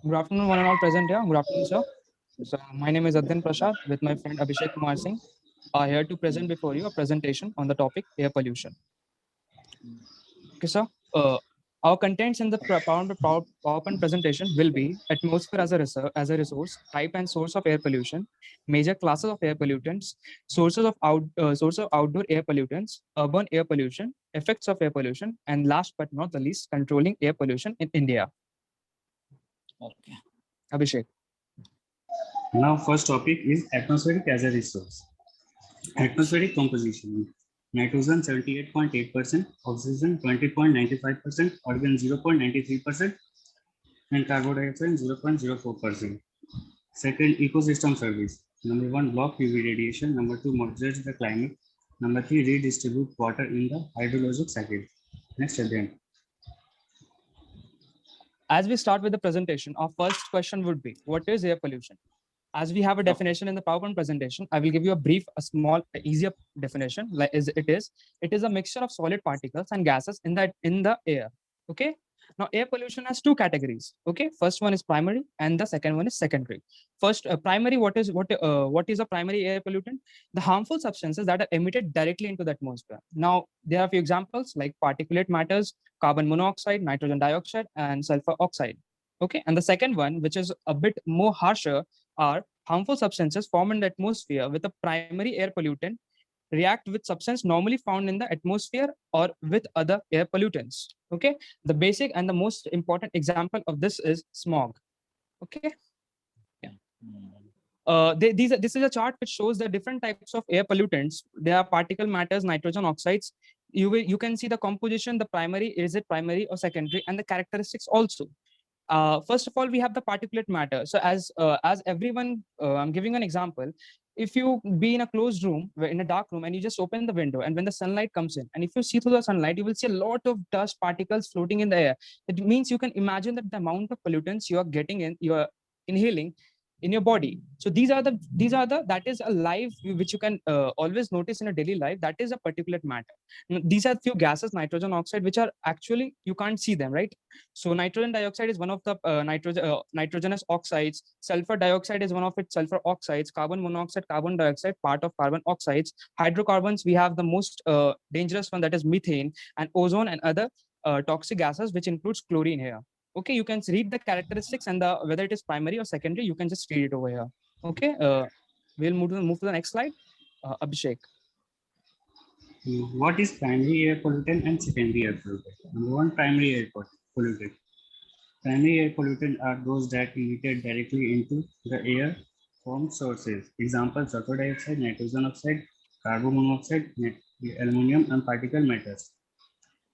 Good afternoon, one and all present here. Good afternoon, sir. So, my name is Adyan Prasad with my friend Abhishek Kumar Singh. Here to present before you a presentation on the topic air pollution. Okay, sir. Uh, our contents in the PowerPoint presentation will be atmosphere as a resource, type and source of air pollution, major classes of air pollutants, source of outdoor air pollutants, urban air pollution, effects of air pollution, and last but not the least, controlling air pollution in India. Okay. Abhishek. Now, first topic is atmospheric as a resource. Atmospheric composition. Nitrogen 78.8%, oxygen 20.95%, argon 0.93%, and carbon dioxide 0.04%. Second, ecosystem service. Number one, block UV radiation. Number two, moderate the climate. Number three, redistribute water in the hydrologic cycle. Next, again. As we start with the presentation, our first question would be, what is air pollution? As we have a definition in the PowerPoint presentation, I will give you a brief, a small, easier definition. Like it is a mixture of solid particles and gases in the air. Okay. Now, air pollution has two categories. Okay, first one is primary, and the second one is secondary. First, primary. What is a primary air pollutant? The harmful substances that are emitted directly into the atmosphere. Now, there are a few examples like particulate matters, carbon monoxide, nitrogen dioxide, and sulfur oxide. Okay, and the second one, which is a bit more harsher, are harmful substances formed in the atmosphere with a primary air pollutant react with substance normally found in the atmosphere or with other air pollutants. Okay, the basic and the most important example of this is smog. Okay. Yeah. This is a chart which shows the different types of air pollutants. There are particle matters, nitrogen oxides. You can see the composition, the primary, is it primary or secondary, and the characteristics also. First of all, we have the particulate matter. So as everyone, I'm giving an example. If you be in a closed room, in a dark room, and you just open the window, and when the sunlight comes in, and if you see through the sunlight, you will see a lot of dust particles floating in the air. It means you can imagine that the amount of pollutants you are getting in, you are inhaling in your body. So these are the that is a life which you can always notice in a daily life. That is a particulate matter. These are few gases, nitrogen oxide, which are actually you can't see them, right? So nitrogen dioxide is one of the nitrogenous oxides. Sulfur dioxide is one of its sulfur oxides. Carbon monoxide, carbon dioxide, part of carbon oxides. Hydrocarbons, we have the most dangerous one, that is methane, and ozone and other toxic gases, which includes chlorine here. Okay, you can read the characteristics and the whether it is primary or secondary. You can just read it over here. Okay, we'll move to the next slide. Abhishek. What is primary air pollutant and secondary air pollutant? Number one, primary air pollutant. Primary air pollutants are those that emitted directly into the air from sources. Examples: sulfur dioxide, nitrogen oxide, carbon monoxide, aluminum, and particle matters.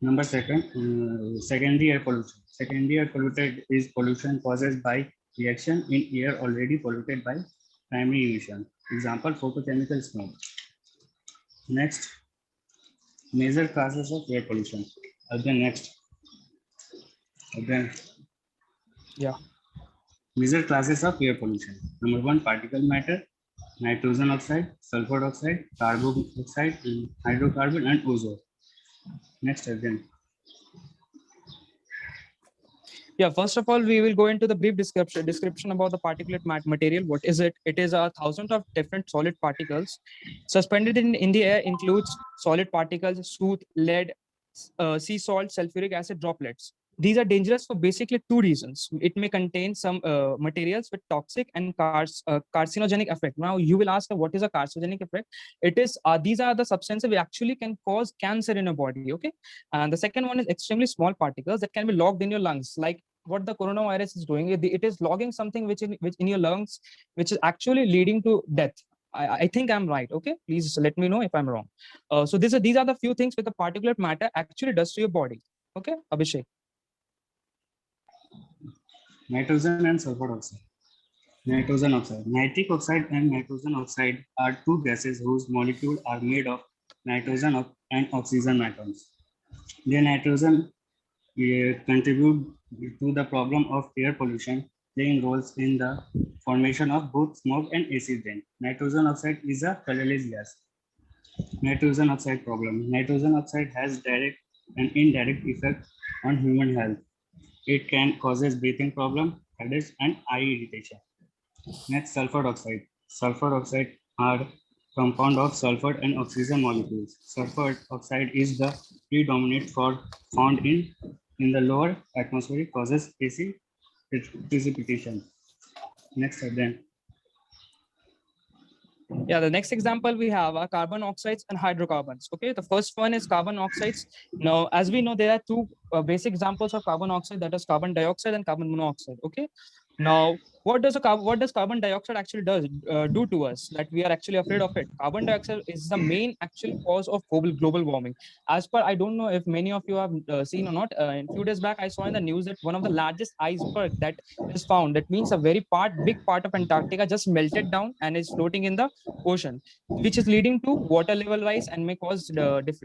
Number second, secondary air pollution. Secondary air pollutant is pollution caused by reaction in air already polluted by primary emission. Example: photochemical smoke. Next, major causes of air pollution. Again, next. Again. Yeah. Major classes of air pollution. Number one, particle matter, nitrogen oxide, sulfur oxide, carbon oxide, hydrocarbon, and ozone. Next, again. Yeah, first of all, we will go into the brief description about the particulate material. What is it? It is a thousand of different solid particles. Suspended in the air includes solid particles, soot, lead, sea salt, sulfuric acid droplets. These are dangerous for basically two reasons. It may contain some materials with toxic and carcinogenic effect. Now, you will ask, what is a carcinogenic effect? It is these are the substances which actually can cause cancer in your body. Okay, and the second one is extremely small particles that can be logged in your lungs, like what the coronavirus is doing. It is logging something which in your lungs, which is actually leading to death. I think I'm right. Okay, please let me know if I'm wrong. So these are the few things with the particulate matter actually does to your body. Okay, Abhishek. Nitrogen and sulfur oxide. Nitrogen oxide. Nitric oxide and nitrogen oxide are two gases whose molecules are made of nitrogen and oxygen atoms. Their nitrogen contribute to the problem of air pollution, playing roles in the formation of both smoke and acid rain. Nitrogen oxide is a colorless gas. Nitrogen oxide problem. Nitrogen oxide has direct and indirect effect on human health. It can causes breathing problem, headache, and eye irritation. Next, sulfur dioxide. Sulfur dioxide are compound of sulfur and oxygen molecules. Sulfur oxide is the predominant for found in the lower atmosphere, causes acid precipitation. Next, then. Yeah, the next example we have are carbon oxides and hydrocarbons. Okay, the first one is carbon oxides. Now, as we know, there are two basic examples of carbon oxide, that is carbon dioxide and carbon monoxide. Okay, now what does carbon dioxide actually do to us that we are actually afraid of it? Carbon dioxide is the main actual cause of global warming. As per, I don't know if many of you have seen or not. In few days back, I saw in the news that one of the largest iceberg that is found. That means a big part of Antarctica just melted down and is floating in the ocean, which is leading to water level rise and may cause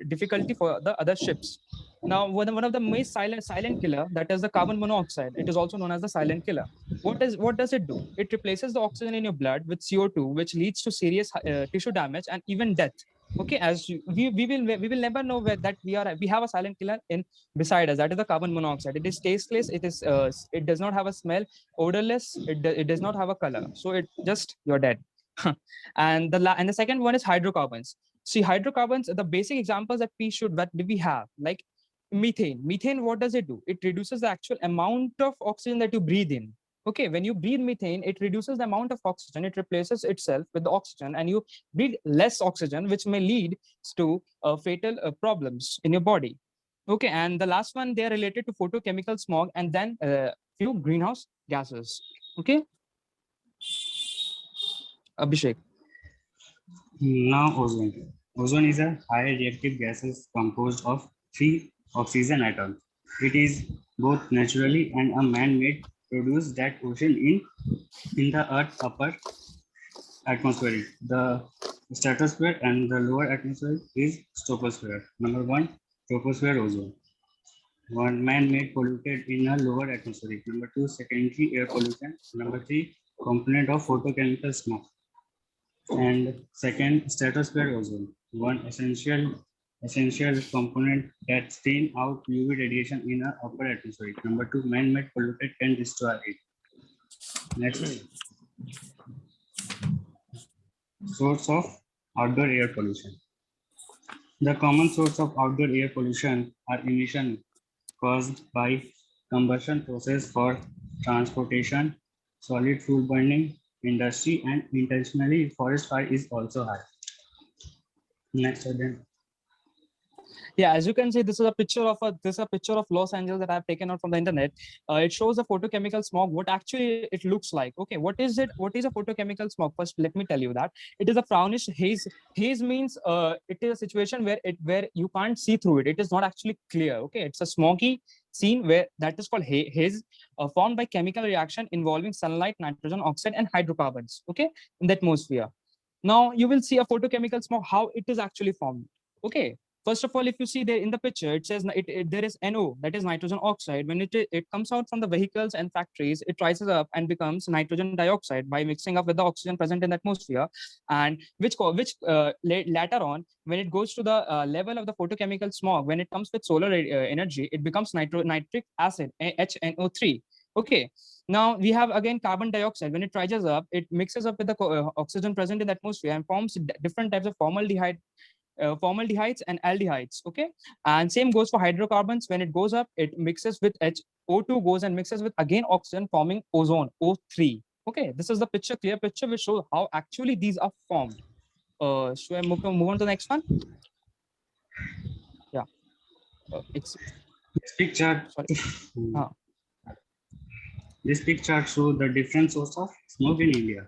difficulty for the other ships. Now, one of the most silent killer, that is the carbon monoxide. It is also known as the silent killer. What does it do? It replaces the oxygen in your blood with CO2, which leads to serious tissue damage and even death. Okay, we will never know that we have a silent killer in beside us. That is the carbon monoxide. It is tasteless. It does not have a smell, odorless. It does not have a color. So it just you're dead. And the second one is hydrocarbons. See, hydrocarbons, the basic examples that we have, like methane. What does it do? It reduces the actual amount of oxygen that you breathe in. Okay, when you breathe methane, it reduces the amount of oxygen. It replaces itself with the oxygen, and you breathe less oxygen, which may lead to fatal problems in your body. Okay, and the last one, they are related to photochemical smog and then few greenhouse gases. Okay, Abhishek. Now, ozone. Ozone is a high reactive gases composed of 3 oxygen atoms. It is both naturally and a man-made produced that ocean in the Earth's upper atmosphere. The stratosphere and the lower atmosphere is troposphere. Number 1, troposphere ozone. One, man-made polluted in a lower atmosphere. Number 2, secondary air pollution. Number 3, component of photochemical smoke. And second, stratosphere ozone, one essential component that stain out UV radiation in our upper atmosphere. Number 2, man-made polluted can destroy it. Next, source of outdoor air pollution. The common source of outdoor air pollution are emission caused by combustion process for transportation, solid fuel burning, industry, and intentionally forest fire is also high. Next, then. Yeah, as you can see, this is a picture of Los Angeles that I've taken out from the internet. It shows the photochemical smog, what actually it looks like. Okay, what is it? What is a photochemical smog? First, let me tell you that it is a brownish haze. Haze means it is a situation where you can't see through it. It is not actually clear. Okay, it's a smoky scene where that is called haze, formed by chemical reaction involving sunlight, nitrogen oxide, and hydrocarbons. Okay, in the atmosphere. Now you will see a photochemical smog, how it is actually formed. Okay, first of all, if you see there in the picture, it says there is NO, that is nitrogen oxide. When it comes out from the vehicles and factories, it rises up and becomes nitrogen dioxide by mixing up with the oxygen present in the atmosphere, and which later on, when it goes to the level of the photochemical smog, when it comes with solar energy, it becomes nitric acid, HNO3. Okay, now we have again carbon dioxide. When it rises up, it mixes up with the oxygen present in the atmosphere and forms different types of formaldehydes and aldehydes. Okay, and same goes for hydrocarbons. When it goes up, it mixes with O2, goes and mixes with again oxygen, forming ozone, O3. Okay, this is the clear picture which shows how actually these are formed. Should I move on to the next one? Yeah, This picture. Sorry. This picture shows the different source of smoke in India.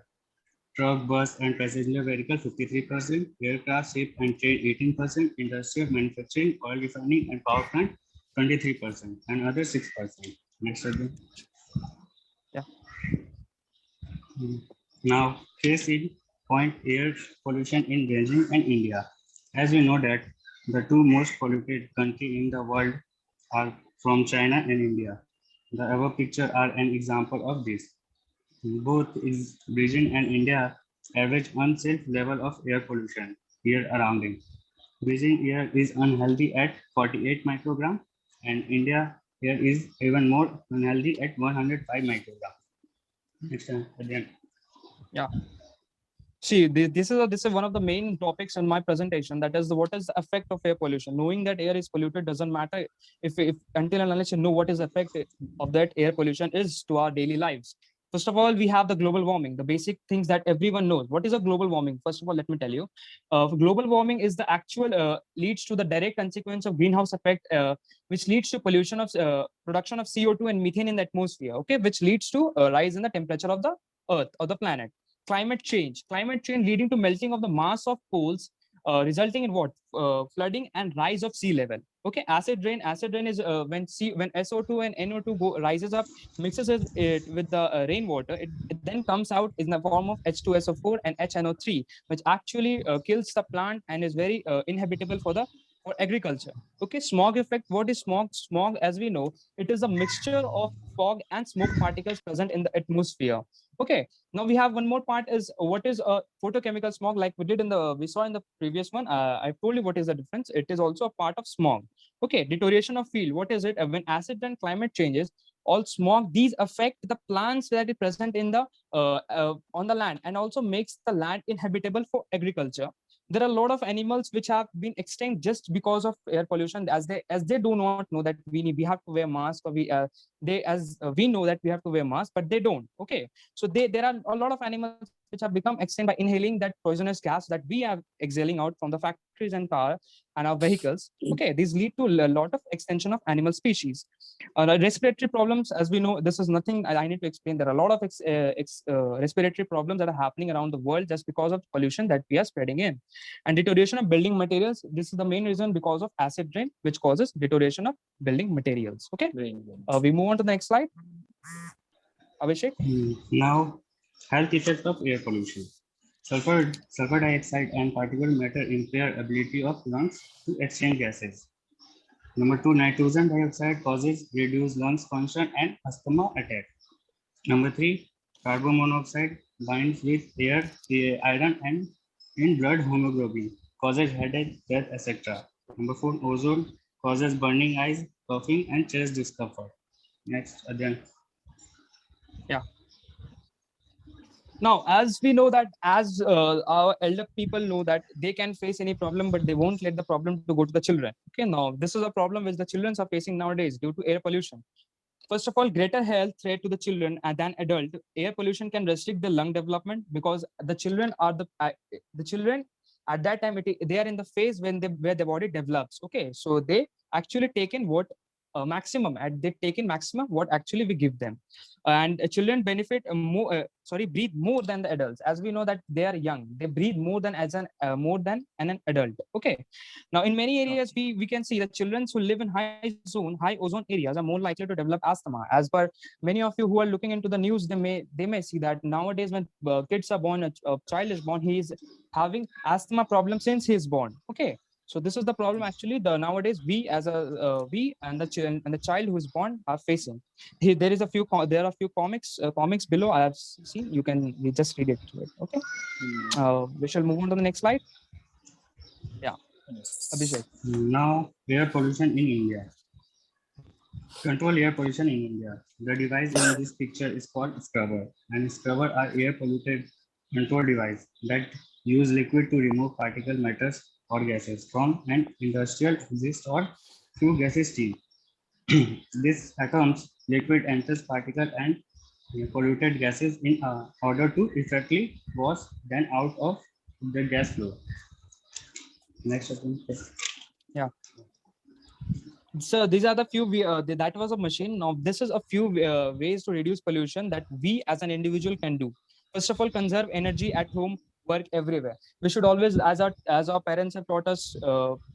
Truck, bus, and passenger vehicle 53%, aircraft, ship, and train 18%, industrial manufacturing, oil refining, and power plant 23%, and other 6%. Next again. Yeah. Now, case in point air pollution in Beijing and India. As we know that the two most polluted countries in the world are from China and India. The above picture are an example of this. Both Beijing and India average unsafe level of air pollution year around it. Beijing air is unhealthy at 48 microgram and India air is even more unhealthy at 105 microgram. Next time, again. See, this is one of the main topics in my presentation. That is, what is the effect of air pollution? Knowing that air is polluted doesn't matter if until and unless you know what is the effect of that air pollution is to our daily lives. First of all, we have the global warming, the basic things that everyone knows. What is a global warming? First of all, let me tell you. Global warming is the actual leads to the direct consequence of greenhouse effect, which leads to pollution of production of CO2 and methane in the atmosphere. Okay, which leads to a rise in the temperature of the Earth or the planet. Climate change leading to melting of the mass of poles, resulting in what? Flooding and rise of sea level. Okay, acid rain is when SO2 and NO2 rises up, mixes it with the rainwater, it then comes out in the form of H2SO4 and HNO3, which actually kills the plant and is very inhabitable for agriculture. Okay, smog effect. What is smog? Smog, as we know, it is a mixture of fog and smoke particles present in the atmosphere. Okay, now we have one more part is what is a photochemical smog, like we saw in the previous one. I told you what is the difference. It is also a part of smog. Okay, deterioration of field. What is it? When acid and climate changes, all smog, these affect the plants that is present in the on the land and also makes the land inhabitable for agriculture. There are a lot of animals which have been extinct just because of air pollution, as they do not know that we have to wear mask, or we know that we have to wear mask, but they don't. Okay, so there are a lot of animals which have become extinct by inhaling that poisonous gas that we are exhaling out from the factories and car and our vehicles. Okay, these lead to a lot of extension of animal species. Respiratory problems, as we know, this is nothing I need to explain. There are a lot of respiratory problems that are happening around the world just because of pollution that we are spreading in. And deterioration of building materials. This is the main reason, because of acid rain, which causes deterioration of building materials. Okay, we move on to the next slide. Abhishek. Now, health effects of air pollution. Sulfur dioxide and particulate matter impair ability of lungs to exchange gases. Number 2, nitrogen dioxide causes reduced lungs function and asthma attack. Number 3, carbon monoxide binds with air, iron, and in blood hemoglobin, causes headache, death, etc. Number 4, ozone causes burning eyes, coughing, and chest discomfort. Next, again. Now, as we know that, as our elder people know that they can face any problem, but they won't let the problem to go to the children. Okay, now this is a problem which the children are facing nowadays due to air pollution. First of all, greater health threat to the children than adult. Air pollution can restrict the lung development, because the children at that time they are in the phase where the body develops. Okay, so they actually take in what they take in maximum what actually we give them, and children benefit breathe more than the adults. As we know that they are young, they breathe more than an adult. Okay, now in many areas we can see that children who live in high ozone areas are more likely to develop asthma. As per many of you who are looking into the news, they may see that nowadays when kids are born, a child is born, he is having asthma problem since he is born. Okay, so this is the problem actually nowadays we and the child who is born are facing. There are a few comics below I have seen. You just read it to it. Okay, we shall move on to the next slide. Yeah, Abhishek. Now, air pollution in India. Control air pollution in India. The device in this picture is called scrubber, and scrubber are air polluted control device that use liquid to remove particle matters or gases from an industrial exhaust or flue gases stream. This accounts liquid enters particle and polluted gases in order to effectively wash them out of the gas flow. Next, Yeah. So these are the few that was a machine. Now this is a few ways to reduce pollution that we as an individual can do. First of all, conserve energy at home, work, everywhere. We should always, as our parents have taught us,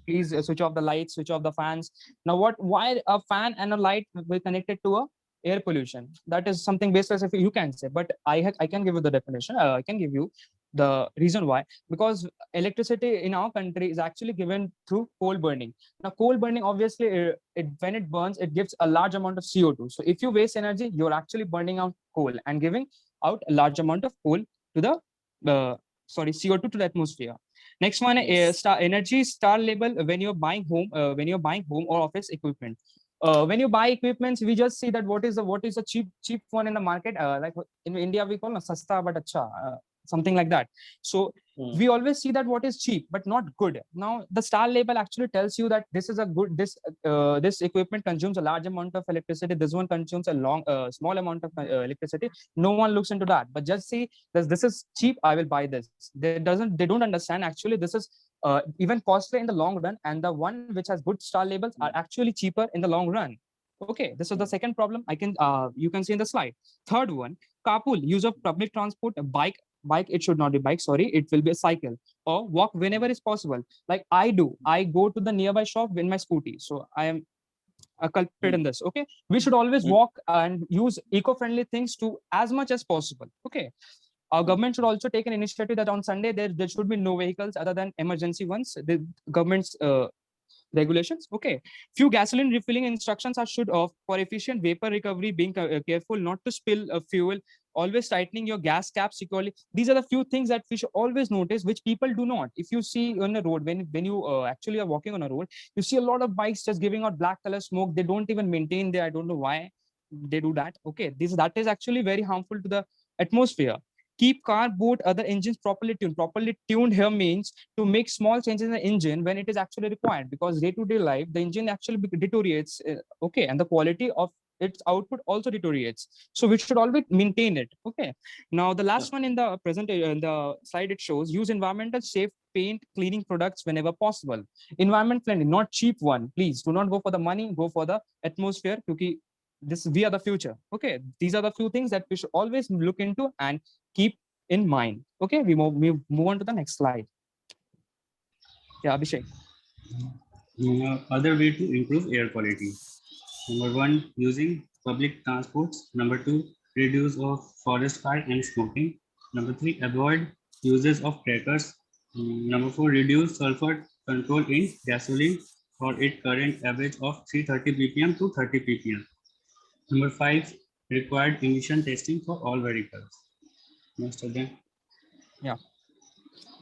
please switch off the lights, switch off the fans. Now why a fan and a light will connected to a air pollution? That is something baseless if you can say, but I can give you the definition. I can give you the reason why. Because electricity in our country is actually given through coal burning. Now coal burning, obviously, when it burns, it gives a large amount of CO2. So if you waste energy, you're actually burning out coal and giving out a large amount of coal to the CO2 to the atmosphere. Next one is Energy Star label. When you're buying home or office equipment, when you buy equipments, we just see that what is the cheap one in the market. Like in India, we call it sasta but acha, something like that. So we always see that what is cheap but not good. Now the star label actually tells you that this is a good, this equipment consumes a large amount of electricity, this one consumes a small amount of electricity. No one looks into that, but just see this is cheap, I will buy this. They don't understand actually this is even costly in the long run, and the one which has good star labels are actually cheaper in the long run. Okay, this is the second problem I can you can see in the slide. Third one, carpool, use of public transport, a bike, it should not be bike, sorry, it will be a cycle, or walk whenever is possible. Like I go to the nearby shop in my scooty, so I am a culprit in this. Okay, we should always walk and use eco-friendly things to as much as possible. Okay, our government should also take an initiative that on Sunday there should be no vehicles other than emergency ones. The government's regulations. Okay, few gasoline refilling instructions are should of for efficient vapor recovery, being careful not to spill fuel, always tightening your gas cap securely. These are the few things that we should always notice, which people do not. If you see on the road, when you actually are walking on a road, you see a lot of bikes just giving out black color smoke. They don't even maintain I don't know why they do that. Okay, that is actually very harmful to the atmosphere. Keep car, boat, other engines properly tuned. Properly tuned here means to make small changes in the engine when it is actually required, because day-to-day life the engine actually deteriorates. Okay, and the quality of its output also deteriorates, so we should always maintain it. Okay, now the last one in the present in the slide, it shows use environmental safe paint cleaning products whenever possible. Environment friendly, not cheap one. Please do not go for the money, go for the atmosphere, because this we are the future. Okay, these are the few things that we should always look into and keep in mind. Okay, we move on to the next slide. Yeah, Abhishek. Other way to improve air quality. Number one, using public transports. Number two, reduce of forest fire and smoking. Number three, avoid uses of crackers. Number four, reduce sulfur control in gasoline for its current average of 330 ppm to 30 ppm. Number five, required emission testing for all vehicles. Most of them. Yeah.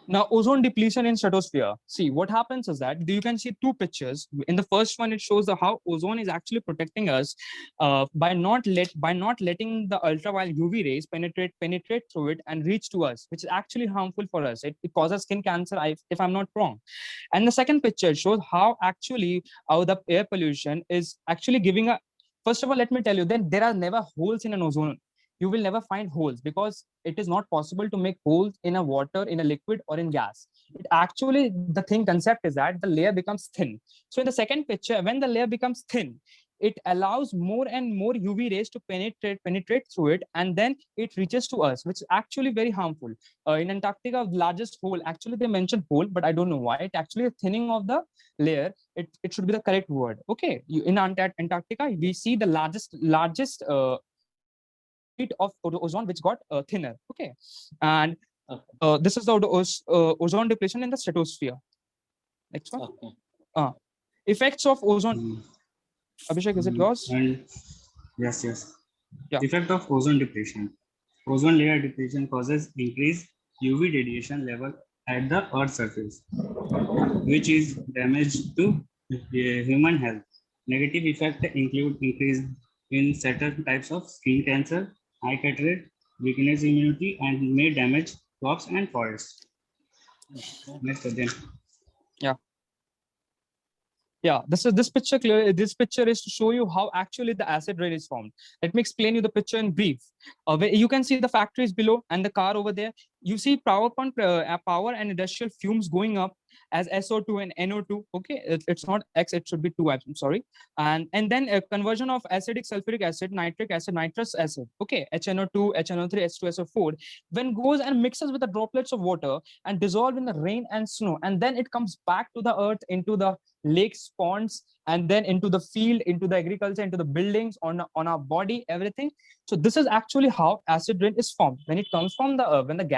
Now, ozone depletion in stratosphere. See, what happens is that you can see two pictures. In the first one, it shows how ozone is actually protecting us by not letting the ultraviolet UV rays penetrate through it and reach to us, which is actually harmful for us. It causes skin cancer, if I'm not wrong. And the second picture shows how actually the air pollution is actually giving a. First of all, let me tell you, then there are never holes in an ozone. You will never find holes, because it is not possible to make holes in a water, in a liquid, or in gas. It actually, the thing concept is that the layer becomes thin. So in the second picture, when the layer becomes thin, it allows more and more UV rays to penetrate through it, and then it reaches to us, which is actually very harmful. In Antarctica, the largest hole, actually they mentioned hole, but I don't know why. It actually a thinning of the layer. It should be the correct word. Okay, in Antarctica, we see the largest of ozone which got thinner. Okay, and this is the ozone depletion in the stratosphere. Next one. Okay. Effects of ozone. Abhishek, is it yours? And yes. Yeah. Effect of ozone depletion. Ozone layer depletion causes increased UV radiation level at the Earth's surface, which is damage to human health. Negative effects include increase in certain types of skin cancer, eye cataract, weakness immunity, and may damage crops and forests. Next again. Yeah, this picture clear. This picture is to show you how actually the acid rain is formed. Let me explain you the picture in brief. Where you can see the factories below and the car over there. You see power and industrial fumes going up as SO2 and NO2. Okay, it's not X, it should be 2. I'm sorry. And then a conversion of acidic sulfuric acid, nitric acid, nitrous acid. Okay, HNO2, HNO3, H2SO4. When goes and mixes with the droplets of water and dissolve in the rain and snow, and then it comes back to the earth into the lakes, ponds, and then into the field, into the agriculture, into the buildings, on our body, everything. So this is actually how acid rain is formed. When it comes from the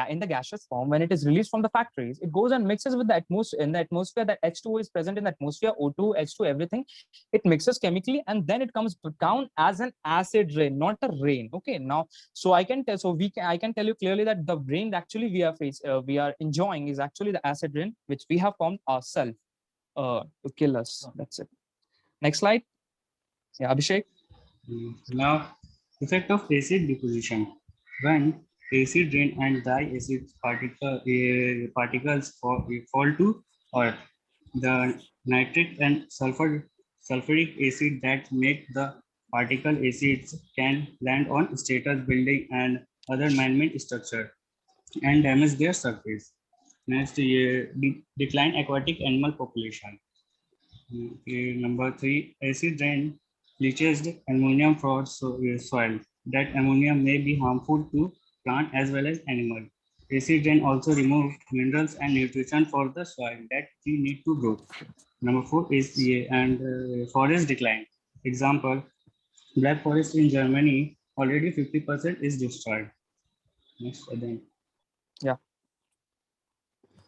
in the gaseous form, when it is released from the factories, it goes and mixes with the atmosphere. In the atmosphere, that H2O is present in the atmosphere, O2, H2, everything. It mixes chemically, and then it comes down as an acid rain, not a rain. Okay, now so I can tell you clearly that the rain actually we are enjoying is actually the acid rain which we have formed ourselves to kill us. That's it. Next slide. Yeah, Abhishek. Now, effect of acid deposition. When acid rain and dry acid particles fall to earth, the nitric and sulfuric acid that make the particle acids can land on status building and other man-made structure and damage their surface. Next, decline aquatic animal population. Okay, number three, acid rain leaches the ammonium from soil. That ammonium may be harmful to plant as well as animal. Acid rain also remove minerals and nutrition for the soil that we need to grow. Number four is forest decline. Example, black forest in Germany already 50% is destroyed. Next, then. Yeah.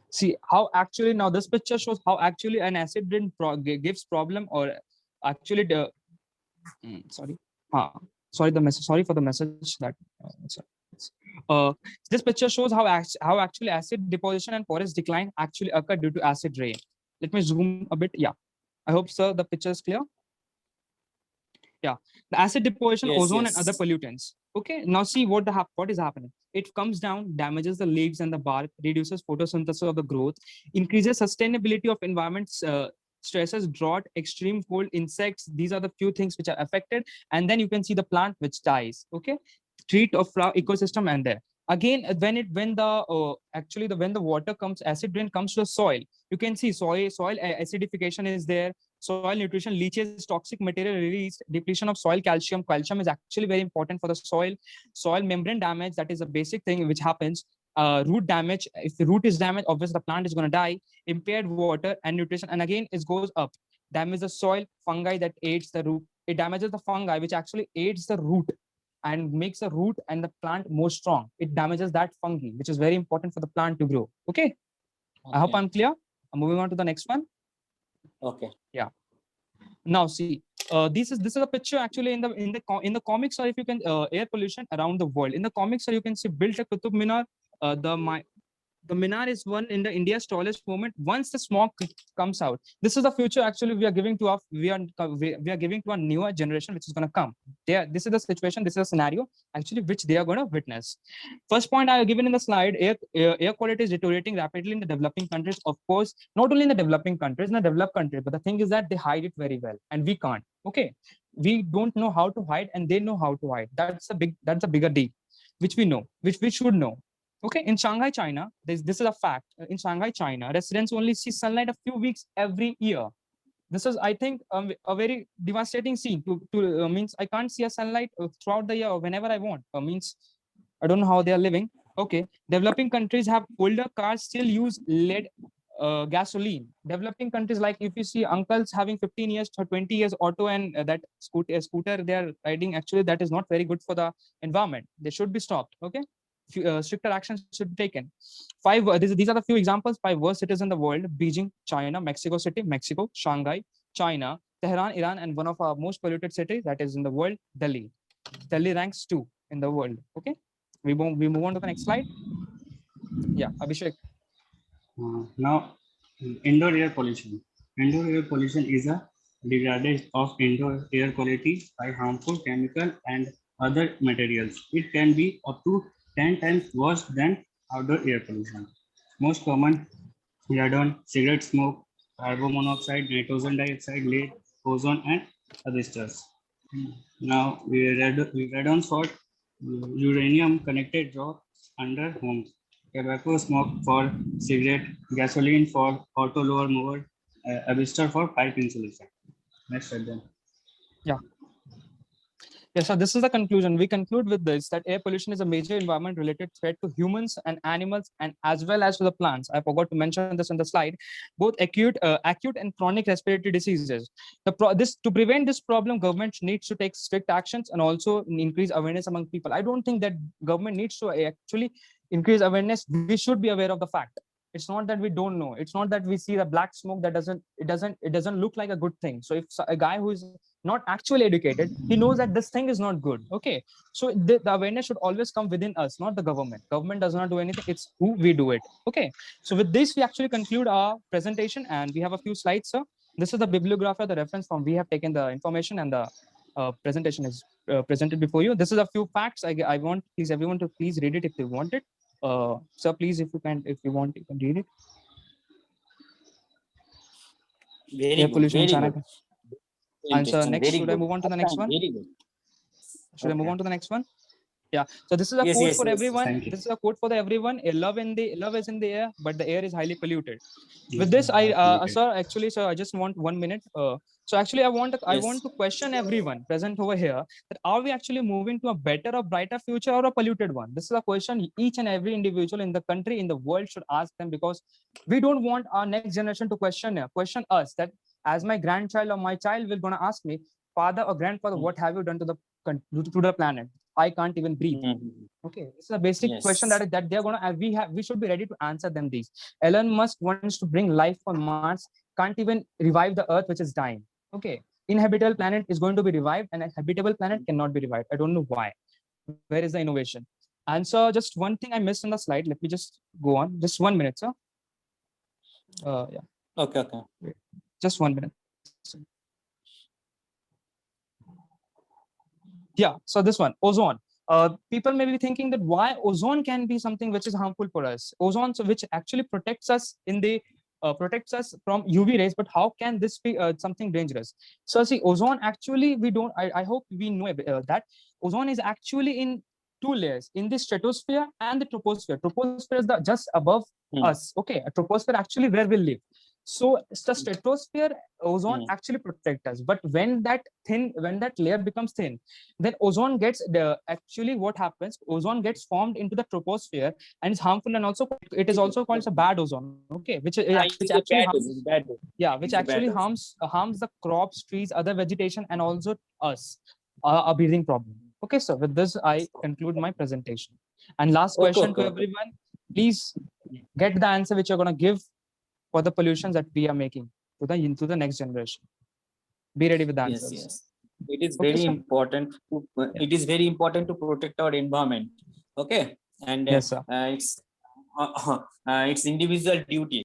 See how actually now this picture shows how actually an acid rain gives problem, or actually the sorry, sorry the message. Sorry for the message that. Sorry. Uh, this picture shows how actually acid deposition and forest decline actually occur due to acid rain. Let me zoom a bit. Yeah, I hope sir the picture is clear. Yeah, the acid deposition, Yes, ozone, and yes. other pollutants. Okay, now see what is happening. It comes down, damages the leaves and the bark, reduces photosynthesis of the growth, increases sustainability of environments, stresses drought, extreme cold, insects. These are the few things which are affected, and then you can see the plant which dies. Okay, treat of flower ecosystem and there. Again, when the actually when the water comes, acid rain comes to the soil, you can see soil acidification is there. Soil nutrition leaches toxic material released, depletion of soil calcium. Calcium is actually very important for the soil. Soil membrane damage, that is a basic thing which happens. Root damage, if the root is damaged, obviously the plant is going to die. Impaired water and nutrition, and again it goes up. Damage the soil, fungi that aids the root. It damages the fungi which actually aids the root and makes the root and the plant more strong. It damages that fungi, which is very important for the plant to grow. Okay, I hope Okay. I'm clear. I'm moving on to the next one. Okay. Now see, this is a picture actually in the comics, or if you can air pollution around the world. In the comics, or you can see built a Qutub Minar. The Minar is one in the India's tallest moment. Once the smoke comes out, this is the future actually we are giving to our we are giving to a newer generation which is going to come. This is the situation. This is a scenario actually which they are going to witness. First point I have given in the slide: air quality is deteriorating rapidly in the developing countries. Of course, not only in the developing countries, in the developed countries, but the thing is that they hide it very well, and we can't. Okay, we don't know how to hide, and they know how to hide. That's a bigger deal, which we know, which we should know. Okay, in Shanghai, China, this is a fact. In Shanghai, China, residents only see sunlight a few weeks every year. This is, I think, a very devastating scene. To means I can't see a sunlight throughout the year or whenever I want. Means I don't know how they are living. Okay, developing countries have older cars still use lead gasoline. Developing countries, like if you see uncles having 15 years or 20 years auto and that scooter they are riding, actually that is not very good for the environment. They should be stopped. Okay, stricter actions should be taken. These are the few examples. 5 worst cities in the world: Beijing, China; Mexico City, Mexico; Shanghai, China; Tehran, Iran; and one of our most polluted cities that is in the world, Delhi. Delhi ranks 2 in the world. Okay, we move on to the next slide. Yeah, Abhishek. Now, indoor air pollution. Indoor air pollution is a degradation of indoor air quality by harmful chemical and other materials. It can be up to 10 times worse than outdoor air pollution. Most common: radon, cigarette smoke, carbon monoxide, nitrogen dioxide, lead, ozone, and asbestos. Now, radon for uranium connected rocks under homes, tobacco smoke for cigarette, gasoline for auto lower mower, asbestos for pipe insulation. Next slide. Yeah. Yeah, so this is the conclusion. We conclude with this, that air pollution is a major environment related threat to humans and animals, and as well as to the plants. I forgot to mention this in the slide. Both acute and chronic respiratory diseases. To prevent this problem, government needs to take strict actions and also increase awareness among people. I don't think that government needs to actually increase awareness. We should be aware of the fact. It's not that we don't know. It's not that we see the black smoke that doesn't look like a good thing. So if a guy who is not actually educated, he knows that this thing is not good. Okay, so the awareness should always come within us, not the government does not do anything. It's who we do it. Okay, so with this we actually conclude our presentation, and we have a few slides. So this is the bibliography, the reference from we have taken the information and the presentation is presented before you. This is a few facts. I want please everyone to please read it if they want it. Sir, please, if you want, you can read it. Very Air good. pollution in Very China. good. And so Interesting, next, very should I good. move on to the next one? Very good. Should I move Okay. on to the next one? Yeah. So this is a Yes, quote yes, for yes. everyone. Thank you. This is a quote for the everyone. Love is in the air, but the air is highly polluted. Yes, With this, are polluted. sir, actually, sir, I just want 1 minute. So actually, I want Yes. to question everyone present over here that are we actually moving to a better or brighter future or a polluted one? This is a question each and every individual in the country, in the world should ask them, because we don't want our next generation to question us that as my grandchild or my child will gonna ask me, father or grandfather, what have you done to the planet? I can't even breathe. Mhm. Okay, this is a basic question Yes. that they're gonna we should be ready to answer them these. Elon Musk wants to bring life on Mars, can't even revive the Earth, which is dying. Okay, inhabitable planet is going to be revived, and a habitable planet cannot be revived. I don't know why. Where is the innovation? And so, just one thing I missed on the slide. Let me just go on. Just 1 minute, sir. Yeah, Okay, okay. just 1 minute. Yeah, so this one, ozone. People may be thinking that why ozone can be something which is harmful for us. Ozone, so which actually protects us protects us from UV rays, but how can this be something dangerous? So see, ozone actually we don't. I hope we know that ozone is actually in two layers, in the stratosphere and the troposphere. Troposphere is the just above us. Okay, a troposphere actually where we live. So the stratosphere ozone actually protect us, but when that layer becomes thin, then ozone gets actually what happens, ozone gets formed into the troposphere and is harmful, and also it is also called a bad ozone. Okay, which It's a actually bad harms, ozone, bad ozone. yeah, which It's a bad actually ozone. harms the crops, trees, other vegetation, and also us, a breathing problem. Okay, so with this I conclude my presentation. And last Okay, question okay, to okay. everyone, please get the answer which you're going to give for the pollutions that we are making to the next generation. Be ready with the Yes, answers. yes. It is Okay, very sir? important to it is very important to protect our environment. Okay, and Yes, sir. it's individual duty